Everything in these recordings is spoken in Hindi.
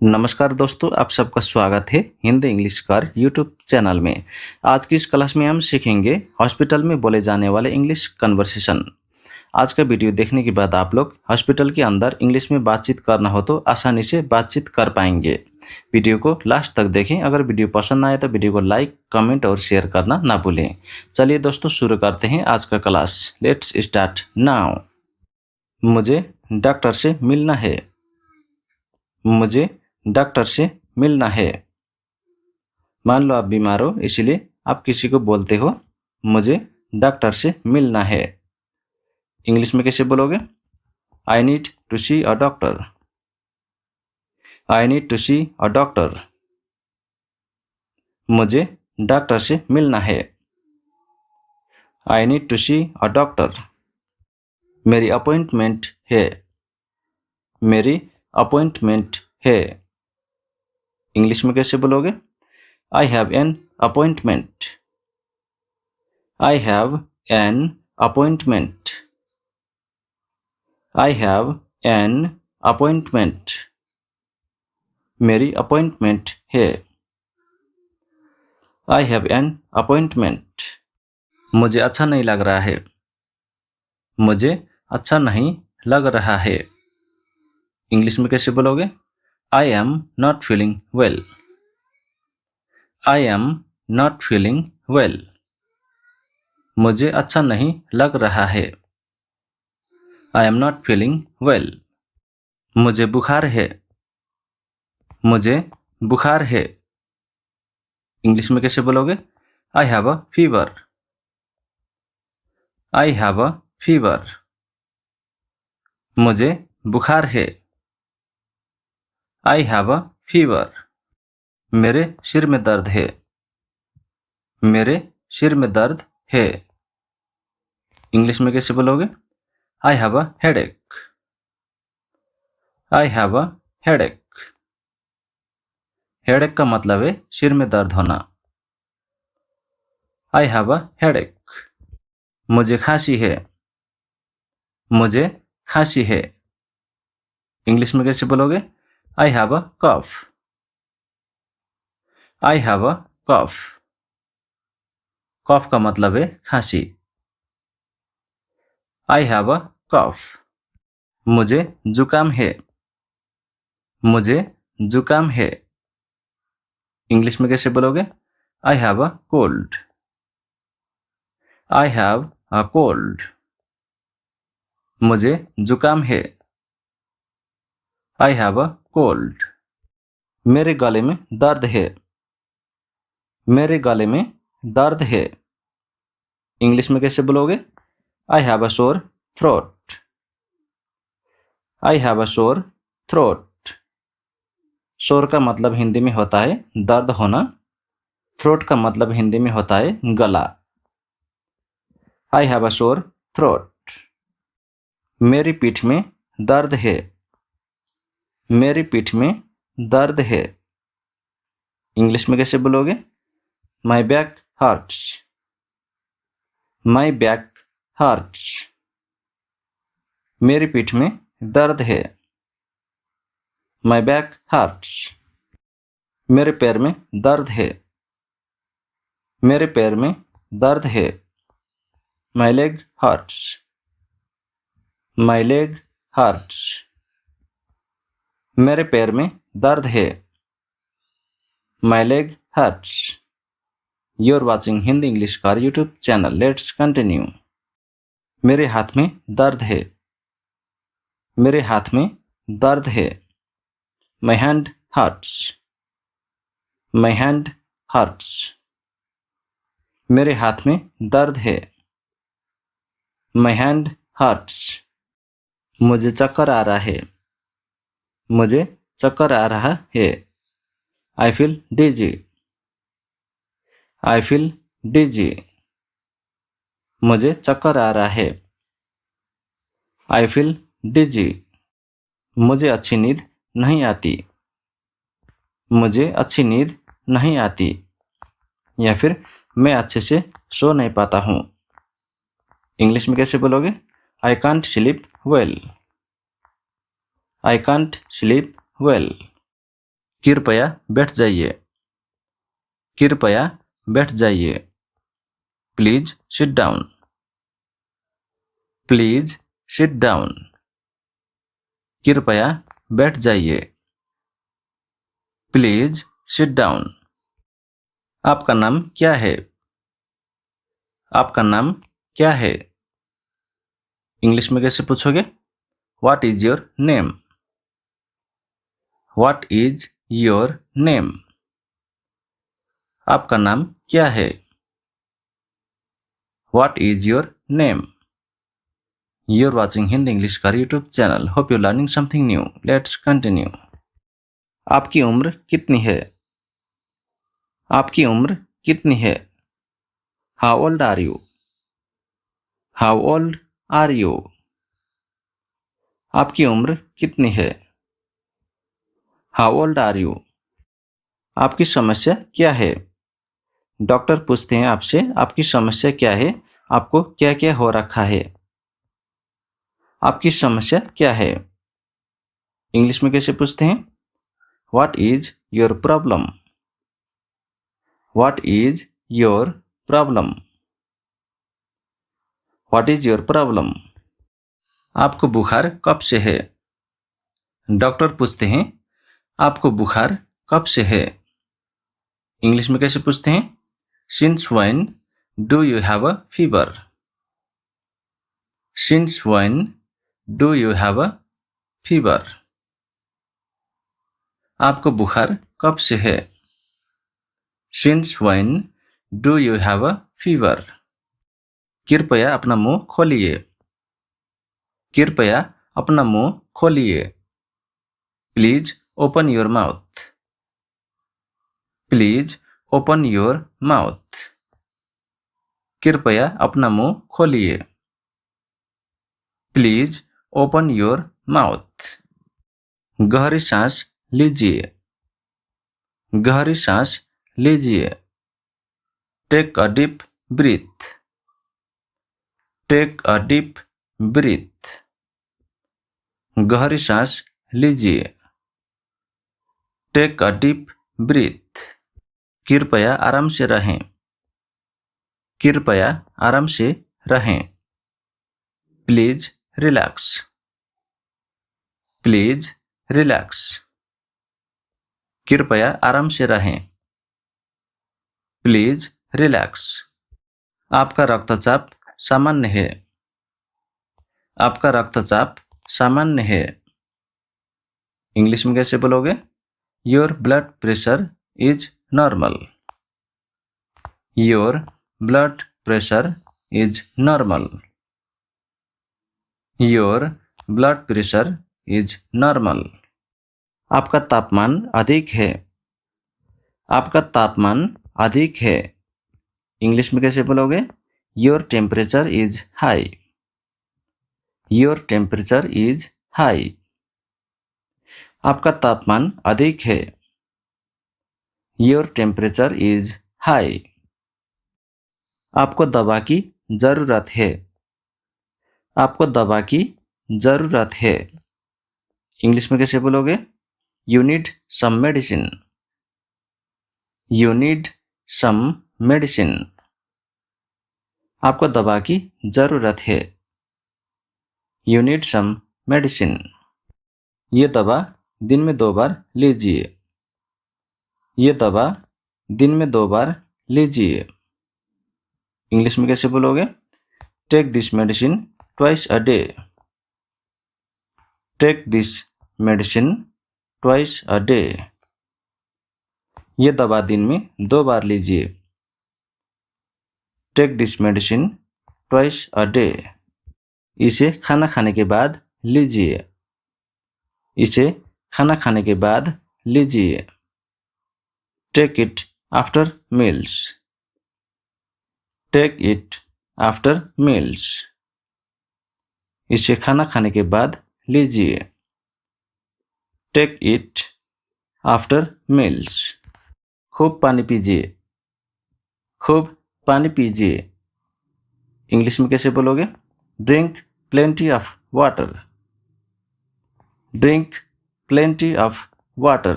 नमस्कार दोस्तों, आप सबका स्वागत है Hindi English car YouTube channel में। आज की इस क्लास में हम सीखेंगे हॉस्पिटल में बोले जाने वाले इंग्लिश कन्वर्सेशन। आज का वीडियो देखने के बाद आप लोग हॉस्पिटल के अंदर इंग्लिश में बातचीत करना हो तो आसानी से बातचीत कर पाएंगे। वीडियो को लास्ट तक देखें। अगर वीडियो पसंद आए तो वीडियो को लाइक, कमेंट और शेयर करना ना भूलें। चलिए दोस्तों, शुरू करते हैं आज का क्लास। Let's start now. मुझे डॉक्टर से मिलना है। मुझे डॉक्टर से मिलना है। मान लो आप बीमार हो, इसलिए आप किसी को बोलते हो मुझे डॉक्टर से मिलना है। इंग्लिश में कैसे बोलोगे? I need to see a doctor. I need to see a doctor. मुझे डॉक्टर से मिलना है। I need to see a doctor. मेरी अपॉइंटमेंट है। मेरी अपॉइंटमेंट है। इंग्लिश में कैसे बोलोगे? I have an appointment. I have an appointment. I have an appointment. मेरी अपॉइंटमेंट है। I have an appointment. मुझे अच्छा नहीं लग रहा है। मुझे अच्छा नहीं लग रहा है। इंग्लिश में कैसे बोलोगे? I am not feeling well. I am not feeling well. मुझे अच्छा नहीं लग रहा है। I am not feeling well. मुझे बुखार है। मुझे बुखार है। इंग्लिश में कैसे बोलोगे? I have a fever. I have a fever. मुझे बुखार है। I have a fever. मेरे सिर में दर्द है। मेरे सिर में दर्द है। इंग्लिश में कैसे बोलोगे? I have a headache. I have a headache. Headache का मतलब है सिर में दर्द होना। I have a headache. मुझे खांसी है। मुझे खांसी है। इंग्लिश में कैसे बोलोगे? I have a cough. I have a कफ। कफ का मतलब है खांसी। आई हैव अ कफ। मुझे जुकाम है। मुझे जुकाम है। इंग्लिश में कैसे बोलोगे? I have a cold. I have a cold. मुझे जुकाम है। I have a cold. मेरे गले में दर्द है। मेरे गले में दर्द है। इंग्लिश में कैसे बोलोगे? I have a sore throat. I have a sore throat. शोर का मतलब हिंदी में होता है दर्द होना। थ्रोट का मतलब हिंदी में होता है गला। I have a sore throat. मेरी पीठ में दर्द है। मेरी पीठ में दर्द है। इंग्लिश में कैसे बोलोगे? My back hurts. My back hurts. मेरी पीठ में दर्द है। My back hurts. मेरे पैर में दर्द है। मेरे पैर में दर्द है। My leg hurts. My leg hurts. मेरे पैर में दर्द है। My leg hurts. You are watching Hindi English car YouTube channel. Let's continue. मेरे हाथ में दर्द है। मेरे हाथ में दर्द है। My hand hurts. My hand hurts. मेरे हाथ में दर्द है। My hand hurts. मुझे चक्कर आ रहा है। मुझे चक्कर आ रहा है। I feel dizzy. I feel dizzy. मुझे चक्कर आ रहा है। I feel dizzy. मुझे अच्छी नींद नहीं आती। मुझे अच्छी नींद नहीं आती। या फिर मैं अच्छे से सो नहीं पाता हूँ। इंग्लिश में कैसे बोलोगे? I can't sleep well. I can't sleep well. कृपया बैठ जाइए। कृपया बैठ जाइए। Please sit down. Please sit down. कृपया बैठ जाइए। Please sit down. आपका नाम क्या है? आपका नाम क्या है? इंग्लिश में कैसे पूछोगे? What is your name? What is your name? आपका नाम क्या है? What is your name? You're watching Hindi English Car YouTube channel. Hope you're learning something new. Let's continue. आपकी उम्र कितनी है? आपकी उम्र कितनी है? How old are you? How old are you? आपकी उम्र कितनी है? How old are you? आपकी समस्या क्या है? डॉक्टर पूछते हैं आपसे आपकी समस्या क्या है? आपको क्या क्या हो रखा है? आपकी समस्या क्या है? इंग्लिश में कैसे पूछते हैं? What is your problem? What is your problem? What is your problem? आपको बुखार कब से है? डॉक्टर पूछते हैं आपको बुखार कब से है? इंग्लिश में कैसे पूछते हैं? Since when do you have a fever? Since when do you have a fever? आपको बुखार कब से है? Since when do you have a fever? कृपया अपना मुंह खोलिए। कृपया अपना मुंह खोलिए। Please open your mouth. Please open your mouth. कृपया अपना मुंह खोलिए। Please open your mouth. गहरी सांस लीजिए। गहरी सांस लीजिए। Take a deep breath. Take a deep breath. गहरी सांस लीजिए। Take a deep breath. कृपया आराम से रहें। कृपया आराम से रहें। Please relax. Please relax. कृपया आराम से रहें। Please relax. आपका रक्तचाप सामान्य है। आपका रक्तचाप सामान्य है। इंग्लिश में कैसे बोलोगे? Your blood pressure is normal. Your blood pressure is normal. Your blood pressure is normal. आपका तापमान अधिक है। आपका तापमान अधिक है। इंग्लिश में कैसे बोलोगे? Your temperature is high. Your temperature is high. आपका तापमान अधिक है। Your temperature is high. आपको दवा की जरूरत है। आपको दवा की जरूरत है। इंग्लिश में कैसे बोलोगे? You need some medicine. You need some medicine. आपको दवा की जरूरत है। You need some medicine. ये दवा दिन में 2 बार लीजिए। ये दवा दिन में 2 बार लीजिए। इंग्लिश में कैसे बोलोगे? Take this medicine twice a day. Take this medicine twice a day. ये दवा दिन में 2 बार लीजिए। Take this medicine twice a day. इसे खाना खाने के बाद लीजिए। इसे खाना खाने के बाद लीजिए। Take it after meals. Take it after meals. इसे खाना खाने के बाद लीजिए। Take it after meals. खूब पानी पीजिए। खूब पानी पीजिए। इंग्लिश में कैसे बोलोगे? Drink plenty of water. Drink plenty of water.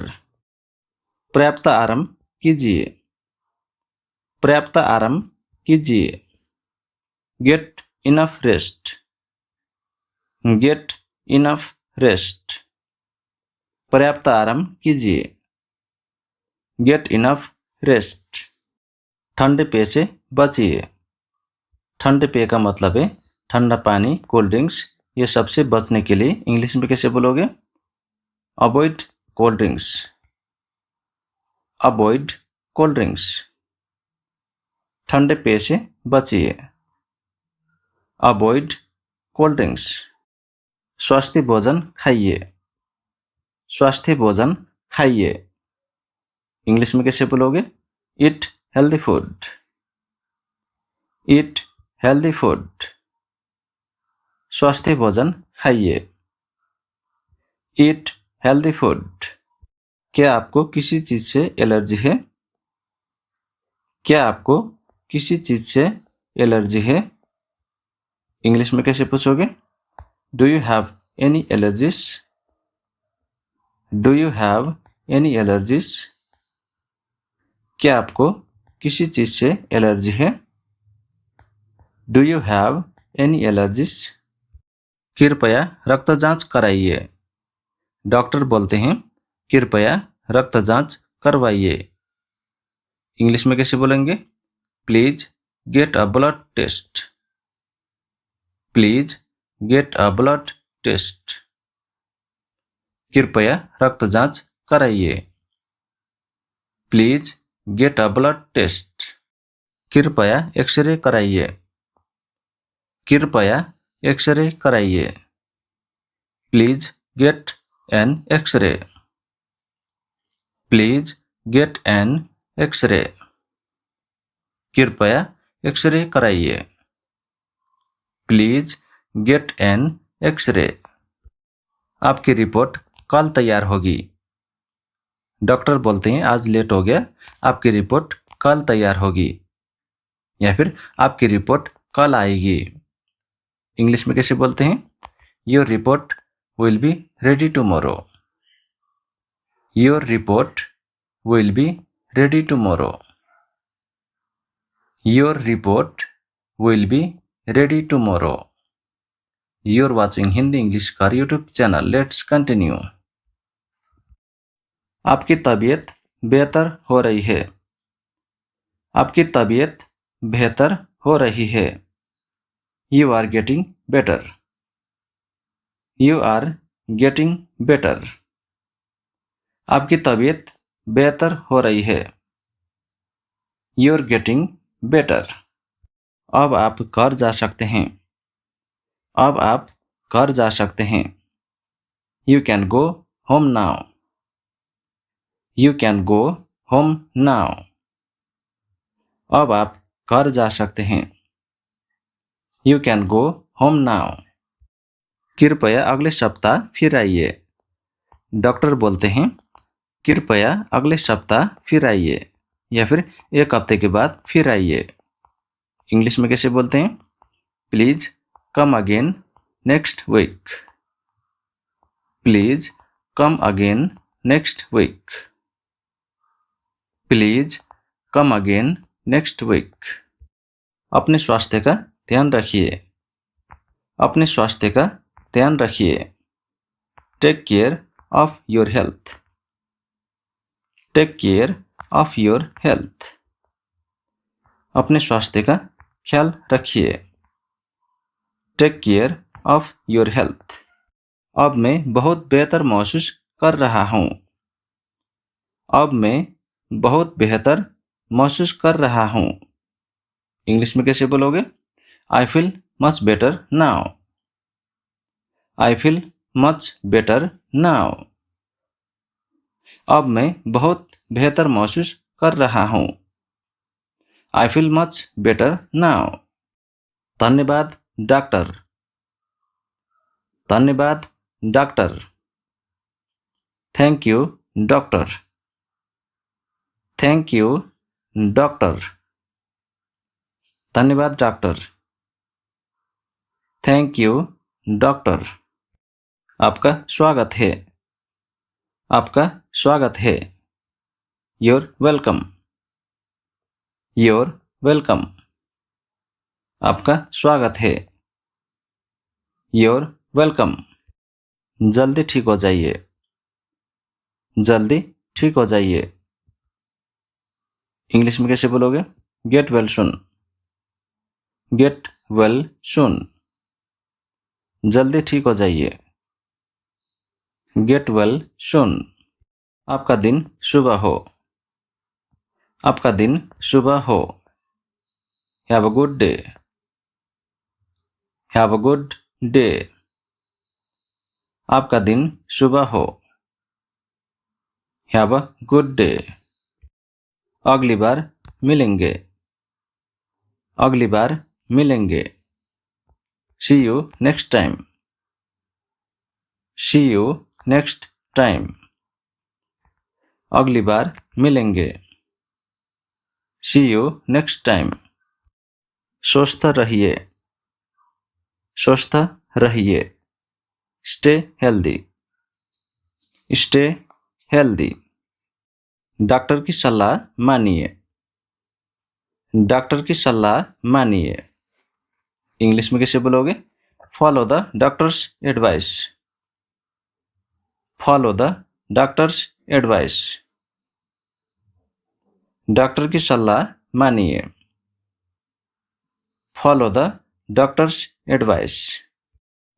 पर्याप्त आराम कीजिए, पर्याप्त आराम कीजिए। Get enough rest, get enough rest. पर्याप्त आराम कीजिए, गेट इनफ रेस्ट। ठंडे पेय से बचिए, ठंडे पेय का मतलब है ठंडा पानी, कोल्ड ड्रिंक्स, ये सबसे बचने के लिए इंग्लिश में कैसे बोलोगे? Avoid cold drinks, avoid cold drinks. ठंडे पेय से बचिए, अवॉइड कोल्ड ड्रिंक्स। स्वास्थ्य भोजन खाइए, स्वास्थ्य भोजन खाइए। इंग्लिश में कैसे बोलोगे? Eat healthy food, eat healthy food. स्वास्थ्य भोजन खाइए, ईट हेल्दी फूड। क्या आपको किसी चीज से एलर्जी है? क्या आपको किसी चीज से एलर्जी है? इंग्लिश में कैसे पूछोगे? Do you have any allergies, do you have any allergies. क्या आपको किसी चीज से एलर्जी है? Do you have any allergies. कृपया रक्त जांच कराइए, डॉक्टर बोलते हैं कृपया रक्त जांच करवाइए। इंग्लिश में कैसे बोलेंगे? Please get a blood test, please get a blood test. कृपया रक्त जांच कराइए, please get a blood test. कृपया एक्सरे कराइए, कृपया एक्सरे कराइए। Please get an X-ray, please get an X-ray. कृपया एक्सरे कराइए, प्लीज गेट एन एक्सरे। आपकी रिपोर्ट कल तैयार होगी, डॉक्टर बोलते हैं आज लेट हो गया, आपकी रिपोर्ट कल तैयार होगी, या फिर आपकी रिपोर्ट कल आएगी। इंग्लिश में कैसे बोलते हैं? Your report will be ready tomorrow, your report will be ready tomorrow. Your report will be ready tomorrow. You're watching Hindi English car YouTube channel. Let's continue. आपकी तबीयत बेहतर हो रही है, आपकी तबीयत बेहतर हो रही है। You are getting better, you are getting better। आपकी तबीयत बेहतर हो रही है। You're getting better। अब आप घर जा सकते हैं, अब आप घर जा सकते हैं। You can go home now, you can go home now। अब आप घर जा सकते हैं। You can go home now। कृपया अगले सप्ताह फिर आइए, डॉक्टर बोलते हैं कृपया अगले सप्ताह फिर आइए, या फिर एक हफ्ते के बाद फिर आइए। इंग्लिश में कैसे बोलते हैं? Please come again next week, please come again next week, please come again next week. अपने स्वास्थ्य का ध्यान रखिए, अपने स्वास्थ्य का ध्यान रखिए। Take care of your health, take care of your health. अपने स्वास्थ्य का ख्याल रखिए। Take care of your health. अब मैं बहुत बेहतर महसूस कर रहा हूँ, अब मैं बहुत बेहतर महसूस कर रहा हूँ। इंग्लिश में कैसे बोलोगे? I feel much better now, I feel much better now. अब मैं बहुत बेहतर महसूस कर रहा हूँ। I feel much better now. धन्यवाद डॉक्टर, धन्यवाद doctor. Thank you doctor, thank you doctor. धन्यवाद डॉक्टर, थैंक यू डॉक्टर। आपका स्वागत है, आपका स्वागत है। योर वेलकम, योर वेलकम, आपका स्वागत है। योर वेलकम, जल्दी ठीक हो जाइए, जल्दी ठीक हो जाइए। इंग्लिश में कैसे बोलोगे? Get well soon, get well soon, जल्दी ठीक हो जाइए। गेट वेल सुन, आपका दिन शुभ हो, आपका दिन शुभ हो। Have a good day, have a good day, आपका दिन शुभ हो। हैव अ गुड डे, अगली बार मिलेंगे, अगली बार मिलेंगे। See you next time, see you next time, अगली बार मिलेंगे। सी यू नेक्स्ट टाइम, स्वस्थ रहिए, स्वस्थ रहिए। Stay healthy, stay healthy, doctor की सलाह मानिए, डॉक्टर की सलाह मानिए। इंग्लिश में कैसे बोलोगे? Follow the doctors advice, follow the doctors advice, doctor की सलाह मानिए। फॉलो द डॉक्टर्स एडवाइस,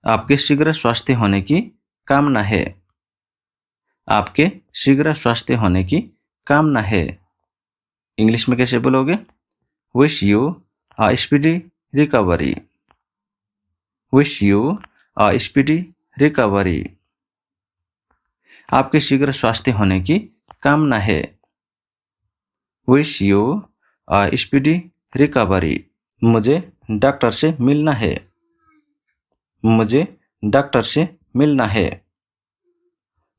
आपके शीघ्र स्वास्थ्य होने की कामना है, आपके शीघ्र स्वास्थ्य होने की कामना है। इंग्लिश में कैसे बोलोगे? Wish you a speedy recovery, wish you a speedy recovery, आपके शीघ्र स्वास्थ्य होने की कामना है। Wish you a speedy recovery, मुझे डॉक्टर से मिलना है, मुझे डॉक्टर से मिलना है।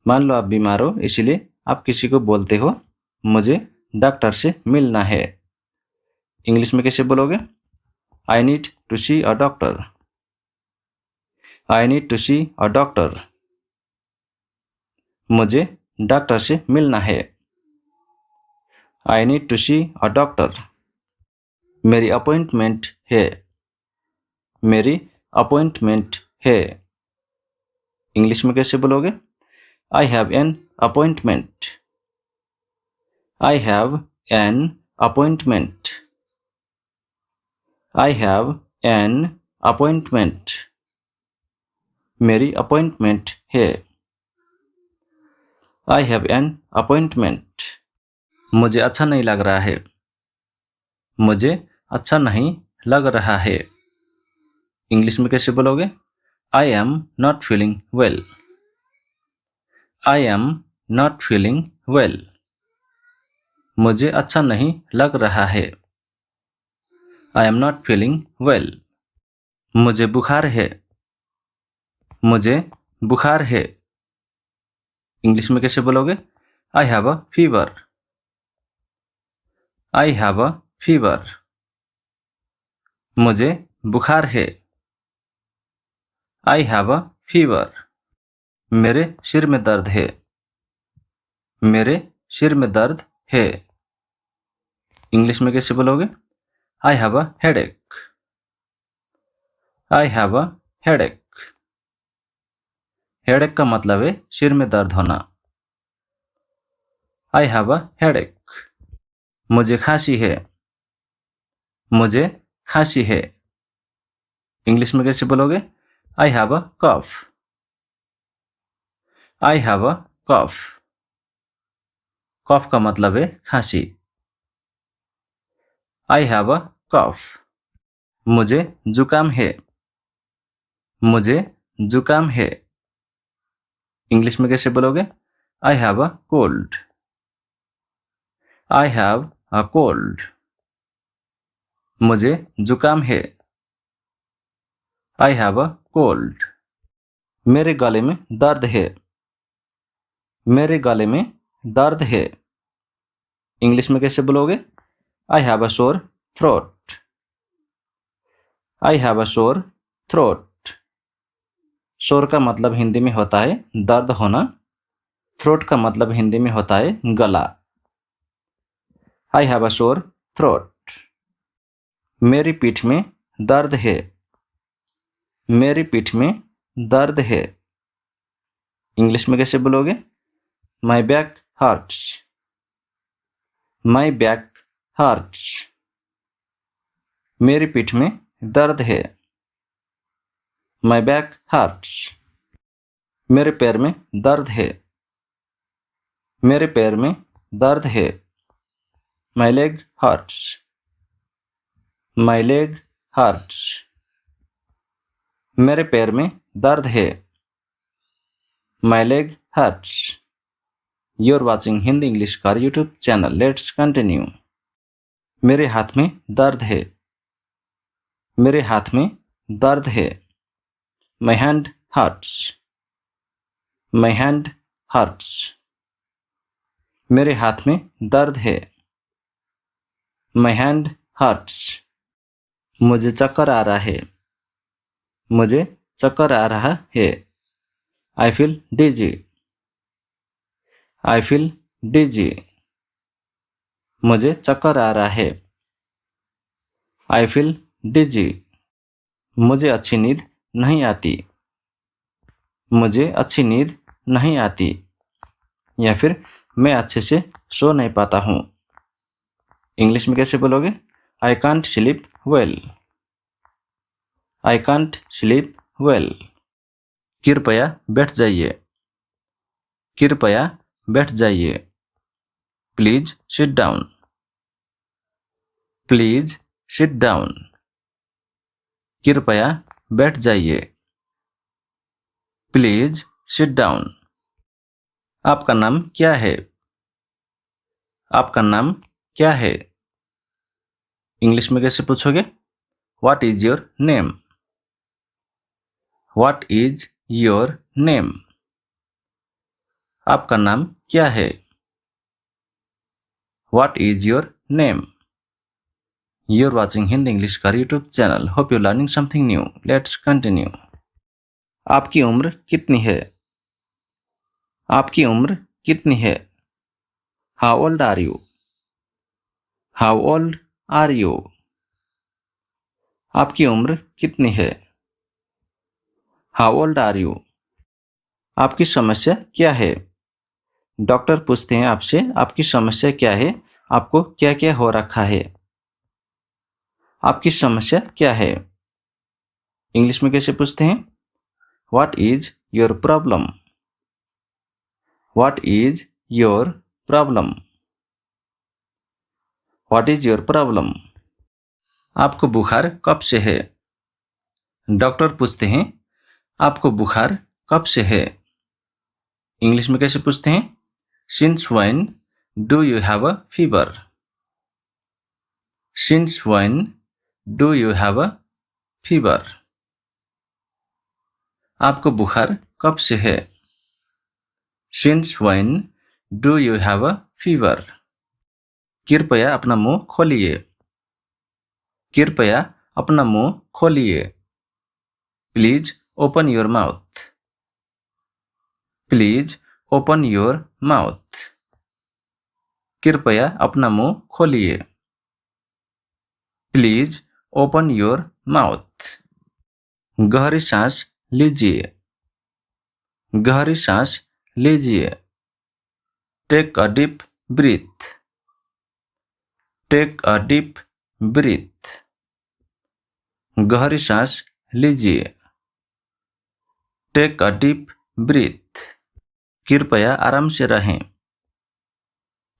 मान लो आप बीमार हो, इसलिए आप किसी को बोलते हो मुझे डॉक्टर से मिलना है। इंग्लिश में कैसे बोलोगे? I need to see a doctor, I need to see a doctor, मुझे डॉक्टर से मिलना है। I need to see a doctor, मेरी अपॉइंटमेंट है, मेरी अपॉइंटमेंट है। इंग्लिश में कैसे बोलोगे? I have an appointment, I have an appointment, I have an appointment, मेरी अपॉइंटमेंट है। आई हैव एन अपॉइंटमेंट, मुझे अच्छा नहीं लग रहा है, मुझे अच्छा नहीं लग रहा है। इंग्लिश में कैसे बोलोगे? I am not feeling well, I am not feeling well, मुझे अच्छा नहीं लग रहा है। I am not feeling well, मुझे बुखार है, मुझे बुखार है। इंग्लिश में कैसे बोलोगे? I have a fever, I have a fever, मुझे बुखार है। आई हैव अ फीवर, मेरे सिर में दर्द है, मेरे सिर में दर्द है। इंग्लिश में कैसे बोलोगे? I have a headache, I have a headache, headache का मतलब है सिर में दर्द होना। आई हैव अ हेडेक, मुझे खांसी है, मुझे खांसी है। इंग्लिश में कैसे बोलोगे? I have a cough, I have a कफ, कफ का मतलब है खांसी। आई हैव अ कफ, मुझे जुकाम है, मुझे जुकाम है। इंग्लिश में कैसे बोलोगे? I have a cold, I have a cold, मुझे जुकाम है। आई हैव अ कोल्ड, मेरे गले में दर्द है, मेरे गले में दर्द है। इंग्लिश में कैसे बोलोगे? I have a sore throat, I have a sore throat, सोर का मतलब हिंदी में होता है दर्द होना, थ्रोट का मतलब हिंदी में होता है गला। I have a sore throat. मेरी पीठ में दर्द है। मेरी पीठ में दर्द है। इंग्लिश में कैसे बोलोगे? My back hurts. My back hurts. मेरी पीठ में दर्द है। My back hurts. मेरे पैर में दर्द है। मेरे पैर में दर्द है। My leg hurts. My leg hurts. मेरे पैर में दर्द है। My leg hurts. You are watching Hindi English car YouTube channel. Let's continue. मेरे हाथ में दर्द है। मेरे हाथ में दर्द है। My hand hurts. My hand hurts. मेरे हाथ में दर्द है। My hand hurts. मुझे चक्कर आ रहा है। मुझे चक्कर आ रहा है। I feel dizzy. I feel dizzy. मुझे चक्कर आ रहा है। I feel dizzy. मुझे अच्छी नींद नहीं आती। मुझे अच्छी नींद नहीं आती। या फिर मैं अच्छे से सो नहीं पाता हूँ। इंग्लिश में कैसे बोलोगे? I can't sleep well. I can't sleep well. कृपया बैठ जाइए। कृपया बैठ जाइए। Please sit down. Please sit down. कृपया बैठ जाइए। Please sit down. आपका नाम क्या है? आपका नाम क्या है? इंग्लिश में कैसे पूछोगे? What is your name? What is your name? आपका नाम क्या है? What is your name? You are watching Hindi English का YouTube channel. Hope you learning something new. Let's continue. आपकी उम्र कितनी है? आपकी उम्र कितनी है? How old are you? How old are you? आपकी उम्र कितनी है? How old are you? आपकी समस्या क्या है? डॉक्टर पूछते हैं आपसे, आपकी समस्या क्या है? आपको क्या क्या हो रखा है? आपकी समस्या क्या है? इंग्लिश में कैसे पूछते हैं? What is your problem? What is your problem? What is your problem? आपको बुखार कब से है? डॉक्टर पूछते हैं आपको बुखार कब से है? इंग्लिश में कैसे पूछते हैं? Since when do you have a fever? Since when do you have a fever? आपको बुखार कब से है? Since when do you have a fever? कृपया अपना मुंह खोलिए। कृपया अपना मुंह खोलिए। Please open your mouth. Please open your mouth. कृपया अपना मुंह खोलिए। Please open your mouth. गहरी सांस लीजिए। गहरी सांस लीजिए। Take a deep breath. Take a deep breath. गहरी सांस लीजिए। Take a deep breath. कृपया आराम से रहें।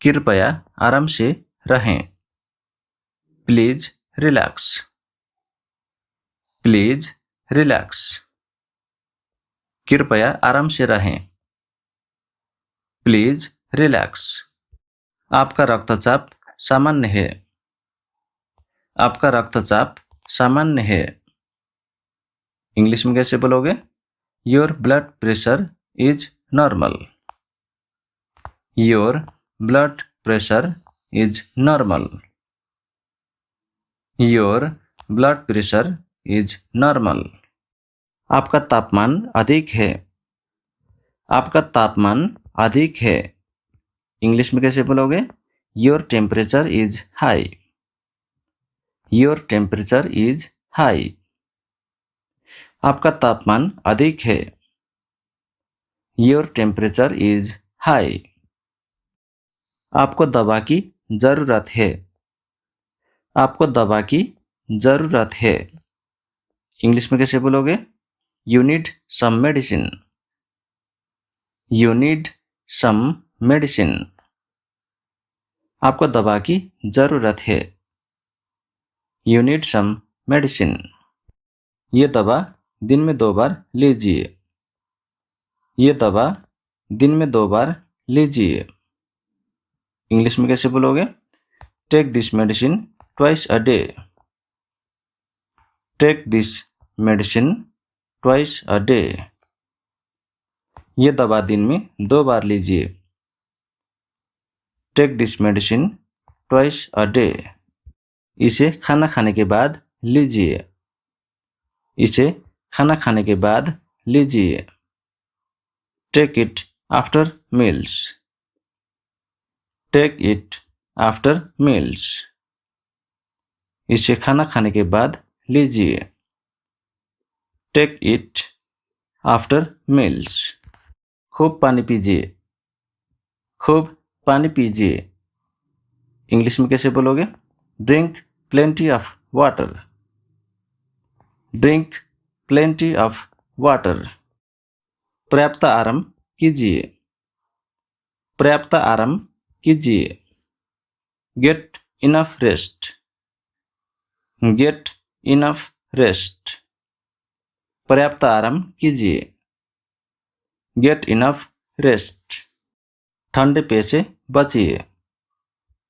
कृपया आराम से रहें। Please relax. Please relax. कृपया आराम से रहें। Please relax. आपका रक्तचाप सामान्य है। आपका रक्तचाप सामान्य है। इंग्लिश में कैसे बोलोगे? Your blood pressure is normal. Your blood pressure is normal. Your blood pressure is normal. आपका तापमान अधिक है। आपका तापमान अधिक है। इंग्लिश में कैसे बोलोगे? Your temperature is high. Your temperature is high. आपका तापमान अधिक है। Your temperature is high. आपको दवा की जरूरत है। आपको दवा की जरूरत है। इंग्लिश में कैसे बोलोगे? You need some medicine. You need some medicine. आपको दवा की जरूरत है। You need some medicine. ये दवा दिन में 2 बार लीजिए। ये दवा दिन में 2 बार लीजिए। इंग्लिश में कैसे बोलोगे? Take this medicine twice a day. Take this medicine twice a day. ये दवा दिन में 2 बार लीजिए। Take this medicine twice a day. इसे खाना खाने के बाद लीजिए। इसे खाना खाने के बाद लीजिए। Take it after meals. Take it after meals. इसे खाना खाने के बाद लीजिए। Take it after meals. खूब पानी पीजिए। खूब पानी पीजिए। इंग्लिश में कैसे बोलोगे? Drink plenty of water. Drink plenty of water. पर्याप्त आराम कीजिए। पर्याप्त आराम कीजिए। Get enough rest. Get enough rest. पर्याप्त आराम कीजिए। Get enough rest. ठंडे पेय से बचिए।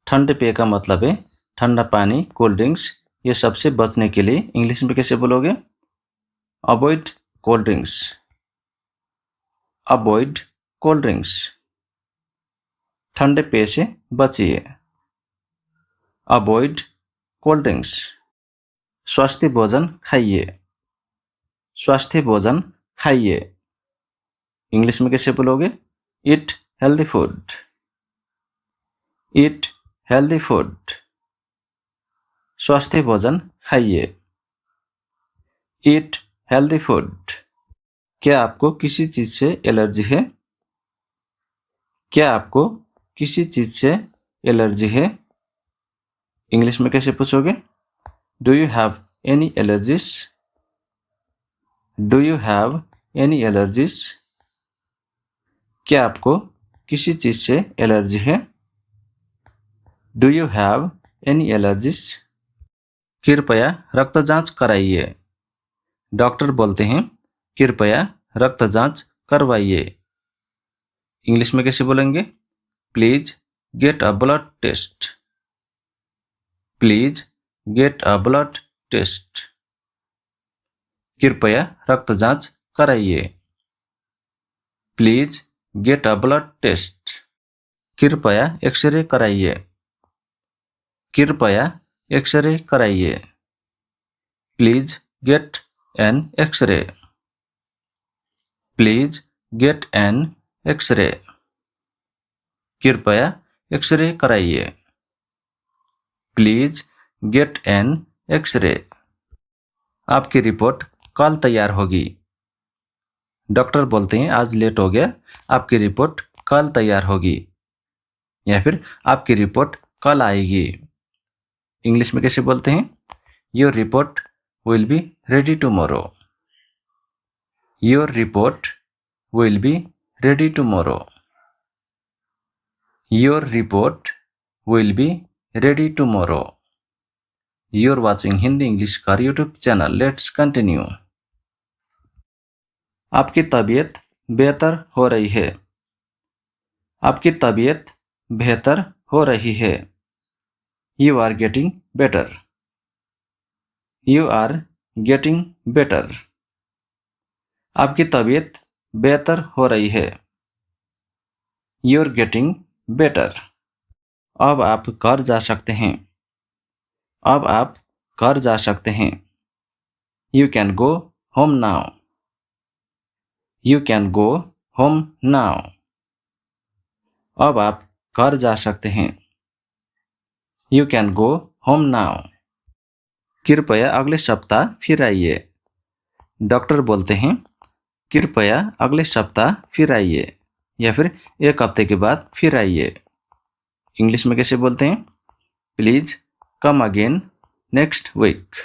ठंडे पेय का मतलब है ठंडा पानी, कोल्ड ड्रिंक्स, ये सबसे बचने के लिए इंग्लिश में कैसे बोलोगे? Avoid cold drinks. Avoid cold drinks. ठंडे पेय से बचिए। Avoid cold drinks. स्वस्थ भोजन खाइए। स्वस्थ भोजन खाइए। इंग्लिश में कैसे बोलोगे? Eat healthy food. Eat healthy food. स्वस्थ भोजन खाइए। Eat healthy food. क्या आपको किसी चीज से एलर्जी है? क्या आपको किसी चीज से एलर्जी है? इंग्लिश में कैसे पूछोगे? Do you have any allergies? Do you have any allergies? क्या आपको किसी चीज से एलर्जी है? Do you have any allergies? कृपया रक्त जांच कराइए। डॉक्टर बोलते हैं कृपया रक्त जांच करवाइए। इंग्लिश में कैसे बोलेंगे? Please get a blood test. Please get a blood test. कृपया रक्त जांच कराइए। Please get a blood test. कृपया एक्सरे कराइए। कृपया एक्सरे कराइए। Please get an X-ray. Please get an X-ray. कृपया एक्सरे कराइए। Please get an X-ray. आपकी रिपोर्ट कल तैयार होगी। डॉक्टर बोलते हैं आज लेट हो गया, आपकी रिपोर्ट कल तैयार होगी, या फिर आपकी रिपोर्ट कल आएगी। इंग्लिश में कैसे बोलते हैं? Your report will be ready tomorrow. Your report will be ready tomorrow. Your report will be ready tomorrow. You are watching Hindi English car YouTube channel. Let's continue. आपकी तबीयत बेहतर हो रही है। आपकी तबीयत बेहतर हो रही है। You are getting better. You are getting better. आपकी तबीयत बेहतर हो रही है। You are getting better. अब आप घर जा सकते हैं। अब आप घर जा सकते हैं। You can go home now. You can go home now. अब आप घर जा सकते हैं। You can go home now. कृपया अगले सप्ताह फिर आइए। डॉक्टर बोलते हैं कृपया अगले सप्ताह फिर आइए, या फिर एक हफ्ते के बाद फिर आइए। इंग्लिश में कैसे बोलते हैं? Please come again next week.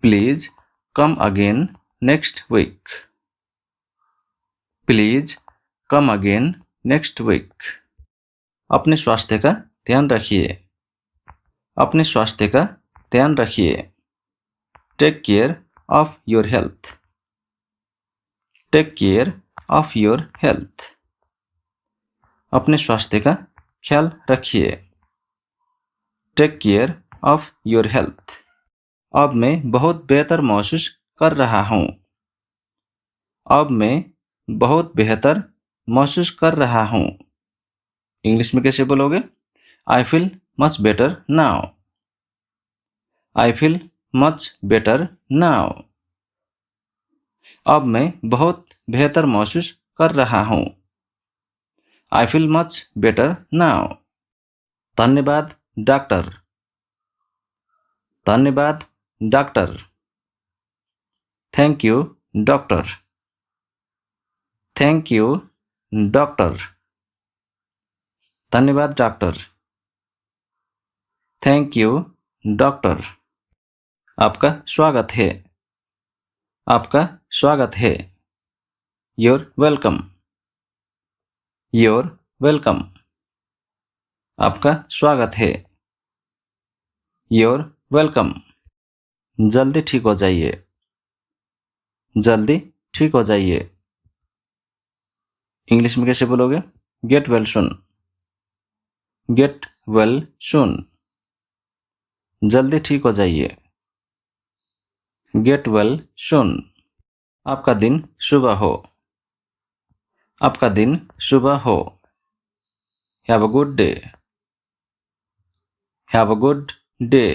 Please come again next week. Please come again next week. अपने स्वास्थ्य का ध्यान रखिए। अपने स्वास्थ्य का ध्यान रखिए। Take care of your health. Take care of your health. अपने स्वास्थ्य का ख्याल रखिए। Take care of your health. अब मैं बहुत बेहतर महसूस कर रहा हूँ। अब मैं बहुत बेहतर महसूस कर रहा हूँ। इंग्लिश में कैसे बोलोगे? I feel much better now. I feel much better now. अब मैं बहुत बेहतर महसूस कर रहा हूँ। I feel much better now. धन्यवाद डॉक्टर। धन्यवाद doctor. Thank you doctor. Thank you doctor. धन्यवाद डॉक्टर। Thank you doctor. आपका स्वागत है। आपका स्वागत है। Your welcome. Your welcome. आपका स्वागत है। Your welcome. जल्दी ठीक हो जाइए। जल्दी ठीक हो जाइए। इंग्लिश में कैसे बोलोगे? Get well soon. Get well soon. जल्दी ठीक हो जाइए। Get well soon. आपका दिन शुभ हो। आपका दिन शुभ हो। Have a good day. Have a good day.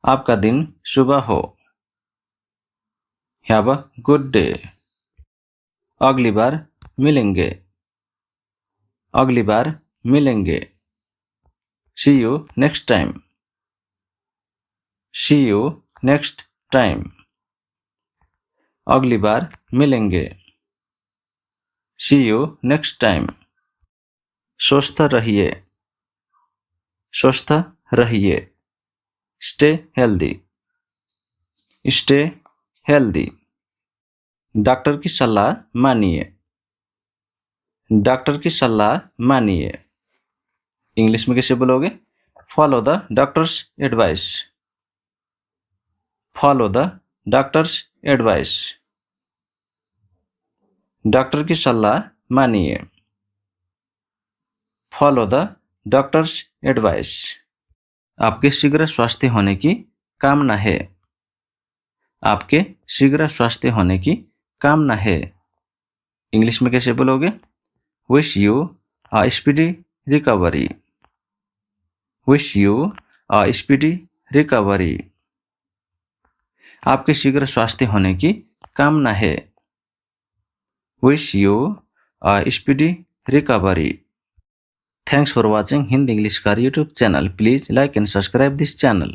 आपका दिन शुभ हो। Have a good day. अगली बार मिलेंगे। अगली बार मिलेंगे। See you next time. See you next time. अगली बार मिलेंगे। See you next time. स्वस्थ रहिए। स्वस्थ रहिए। Stay healthy. Stay healthy. Doctor की सलाह मानिए। डॉक्टर की सलाह मानिए। इंग्लिश में कैसे बोलोगे? Follow the doctors advice. Follow the doctors advice. Doctor की सलाह मानिए। Follow the doctors advice. आपके शीघ्र स्वास्थ्य होने की कामना है। आपके शीघ्र स्वास्थ्य होने की कामना है। इंग्लिश में कैसे बोलोगे? Wish you a speedy recovery. Wish you a speedy recovery. आपके शीघ्र स्वास्थ्य होने की कामना है। Wish you a speedy recovery. Thanks for watching Hindi English Car YouTube channel. Please like and subscribe this channel.